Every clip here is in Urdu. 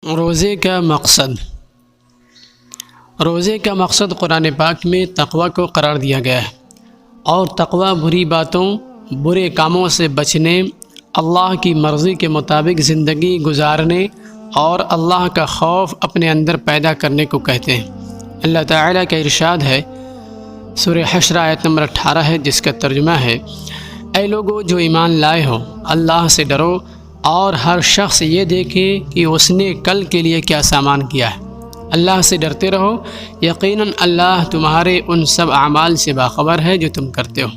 روزے کا مقصد۔ روزے کا مقصد قرآن پاک میں تقوی کو قرار دیا گیا ہے، اور تقوی بری باتوں، برے کاموں سے بچنے، اللہ کی مرضی کے مطابق زندگی گزارنے اور اللہ کا خوف اپنے اندر پیدا کرنے کو کہتے ہیں۔ اللہ تعالیٰ کا ارشاد ہے، سورہ حشر آیت نمبر 18 ہے، جس کا ترجمہ ہے، اے لوگو جو ایمان لائے ہو، اللہ سے ڈرو اور ہر شخص یہ دیکھے کہ اس نے کل کے لیے کیا سامان کیا ہے۔ اللہ سے ڈرتے رہو، یقیناً اللہ تمہارے ان سب اعمال سے باخبر ہے جو تم کرتے ہو۔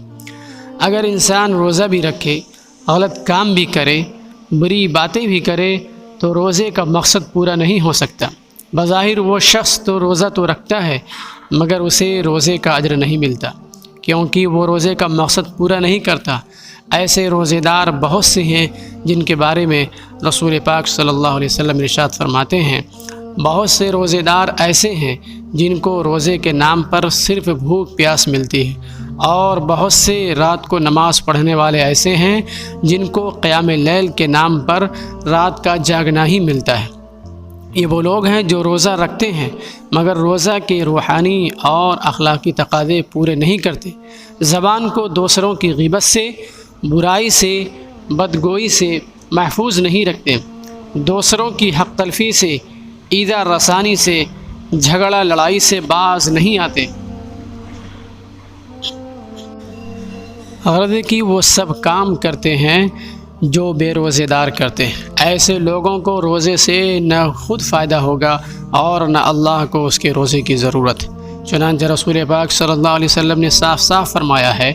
اگر انسان روزہ بھی رکھے، غلط کام بھی کرے، بری باتیں بھی کرے، تو روزے کا مقصد پورا نہیں ہو سکتا۔ بظاہر وہ شخص تو روزہ تو رکھتا ہے، مگر اسے روزے کا اجر نہیں ملتا، کیونکہ وہ روزے کا مقصد پورا نہیں کرتا۔ ایسے روزے دار بہت سے ہیں جن کے بارے میں رسول پاک صلی اللہ علیہ وسلم ارشاد فرماتے ہیں، بہت سے روزے دار ایسے ہیں جن کو روزے کے نام پر صرف بھوک پیاس ملتی ہے، اور بہت سے رات کو نماز پڑھنے والے ایسے ہیں جن کو قیام لیل کے نام پر رات کا جاگنا ہی ملتا ہے۔ یہ وہ لوگ ہیں جو روزہ رکھتے ہیں مگر روزہ کے روحانی اور اخلاقی تقاضے پورے نہیں کرتے، زبان کو دوسروں کی غیبت سے، برائی سے، بدگوئی سے محفوظ نہیں رکھتے، دوسروں کی حق تلفی سے، ایذا رسانی سے، جھگڑا لڑائی سے باز نہیں آتے۔ غرض کہ وہ سب کام کرتے ہیں جو بے روزے دار کرتے ہیں۔ ایسے لوگوں کو روزے سے نہ خود فائدہ ہوگا اور نہ اللہ کو اس کے روزے کی ضرورت۔ چنانچہ رسول پاک صلی اللہ علیہ وسلم نے صاف صاف فرمایا ہے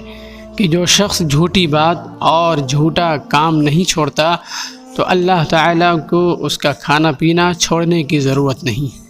کہ جو شخص جھوٹی بات اور جھوٹا کام نہیں چھوڑتا تو اللہ تعالیٰ کو اس کا کھانا پینا چھوڑنے کی ضرورت نہیں۔